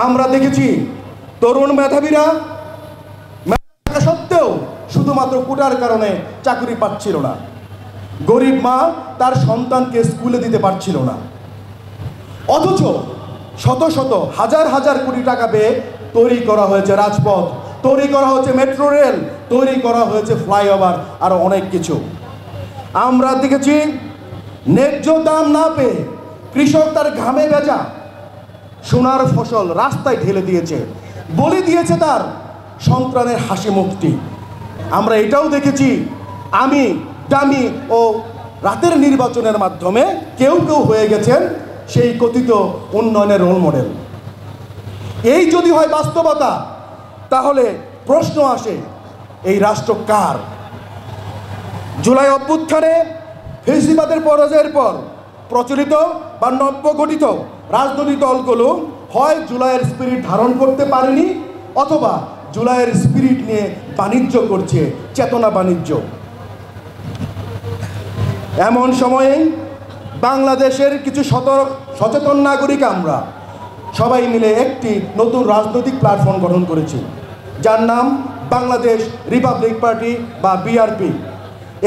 আমরা দেখেছি তরুণ মেধাবীরা থাকা সত্ত্বেও শুধুমাত্র কোটার কারণে চাকরি পাচ্ছিল না। গরিব মা তার সন্তানকে স্কুলে দিতে পারছিল না, অথচ শত শত হাজার হাজার কোটি টাকা পেয়ে তৈরি করা হয়েছে রাজপথ, তৈরি করা হয়েছে মেট্রো রেল, তৈরি করা হয়েছে ফ্লাইওভার, আরো অনেক কিছু। আমরা দেখেছি ন্যায্য দাম না পেয়ে কৃষক তার ঘামে ভেজা সোনার ফসল রাস্তায় ঢেলে দিয়েছে, বলে দিয়েছে তার সন্তানের হাসি মুক্তি। আমরা এটাও দেখেছি আমি দামি ও রাতের নির্বাচনের মাধ্যমে কেউ কেউ হয়ে গেছেন সেই কথিত উন্নয়নের রোল মডেল। এই যদি হয় বাস্তবতা, তাহলে প্রশ্ন আসে এই রাষ্ট্র কার? জুলাই অভ্যুত্থানে ফেসিবাদের পরাজয়ের পর প্রচলিত বা নব্যগঠিত রাজনৈতিক দলগুলো হয় জুলাইয়ের স্পিরিট ধারণ করতে পারেনি, অথবা জুলাইয়ের স্পিরিট নিয়ে বাণিজ্য করছে, চেতনা বাণিজ্য। এমন সময়ে বাংলাদেশের কিছু সচেতন নাগরিক আমরা সবাই মিলে একটি নতুন রাজনৈতিক প্ল্যাটফর্ম গঠন করেছি, যার নাম বাংলাদেশ রিপাবলিক পার্টি বা বিআরপি।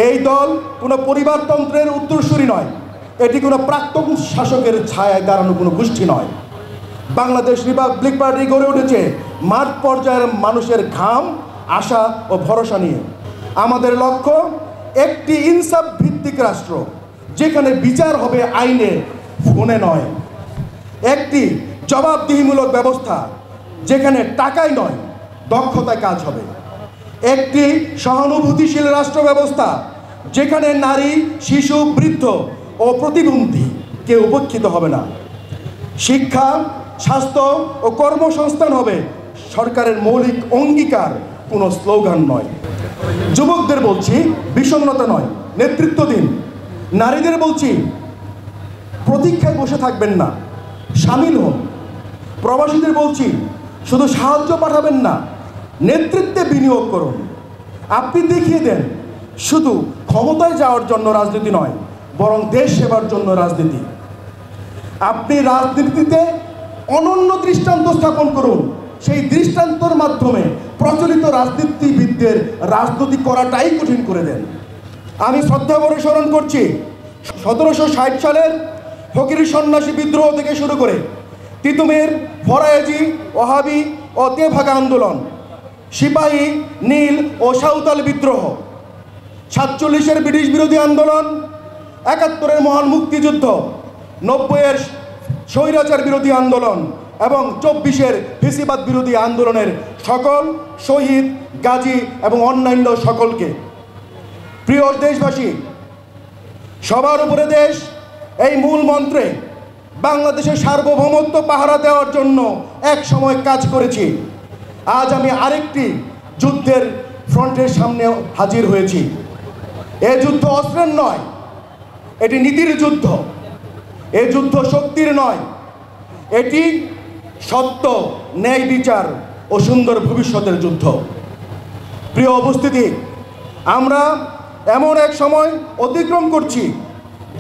এই দল কোনো পরিবারতন্ত্রের উত্তরসূরি নয়, এটি কোনো প্রাক্তন শাসকের ছায়ায় দাঁড়ানো কোনো গোষ্ঠী নয়। বাংলাদেশ রিপাবলিক পার্টি গড়ে উঠেছে মাঠ পর্যায়ের মানুষের ঘাম, আশা ও ভরসা নিয়ে। আমাদের লক্ষ্য একটি ইনসাফ ভিত্তিক রাষ্ট্র, যেখানে বিচার হবে আইনে, ফোনে নয়। একটি জবাবদিহিমূলক ব্যবস্থা, যেখানে টাকায় নয় দক্ষতায় কাজ হবে। একটি সহানুভূতিশীল রাষ্ট্র ব্যবস্থা, যেখানে নারী, শিশু, বৃদ্ধ ও প্রতিবন্ধী কেউ উপেক্ষিত হবে না। শিক্ষা, স্বাস্থ্য ও কর্মসংস্থান হবে সরকারের মৌলিক অঙ্গীকার, কোনো স্লোগান নয়। যুবকদের বলছি বিষণ্ণতা নয়, নেতৃত্ব দিন। নারীদের বলছি প্রতীক্ষায় বসে থাকবেন না, সামিল হন। প্রবাসীদের বলছি শুধু সাহায্য পাঠাবেন না, নেতৃত্বে বিনিয়োগ করুন। আপনি দেখিয়ে দেন শুধু ক্ষমতায় যাওয়ার জন্য রাজনীতি নয়, বরং দেশ সেবার জন্য রাজনীতি। আপনি রাজনীতিতে অনন্য দৃষ্টান্ত স্থাপন করুন। সেই দৃষ্টান্তর মাধ্যমে প্রচলিত রাজনীতিবিদদের রাজনীতি করাটাই কঠিন করে দেন। আমি শ্রদ্ধাভরে স্মরণ করছি 1760 সালের ফকির সন্ন্যাসী বিদ্রোহ থেকে শুরু করে তিতুমির, ফরায়েজি, ওহাবি ও তেভাগা আন্দোলন, সিপাহী, নীল ও সাঁওতাল বিদ্রোহ, 47-এর ব্রিটিশ বিরোধী আন্দোলন, 71-এর মহান মুক্তিযুদ্ধ, 90-এর স্বৈরাচার বিরোধী আন্দোলন এবং 24-এর ফেসিবাদ বিরোধী আন্দোলনের সকল শহীদ, গাজী এবং অন্যান্য সকলকে। প্রিয় দেশবাসী, সবার উপরে দেশ এই মূল মন্ত্রে বাংলাদেশের সার্বভৌমত্ব পাহারা দেওয়ার জন্য এক সময় কাজ করেছি। আজ আমি আরেকটি যুদ্ধের ফ্রন্টের সামনে হাজির হয়েছি। এ যুদ্ধ অস্ত্রের নয়, এটি নীতির যুদ্ধ। এ যুদ্ধ শক্তির নয়, এটি সত্য, ন্যায় বিচার ও সুন্দর ভবিষ্যতের যুদ্ধ। প্রিয় উপস্থিতি, আমরা এমন এক সময় অতিক্রম করছি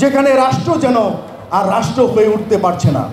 যেখানে রাষ্ট্র যেন আর রাষ্ট্র হয়ে উঠতে পারছে না।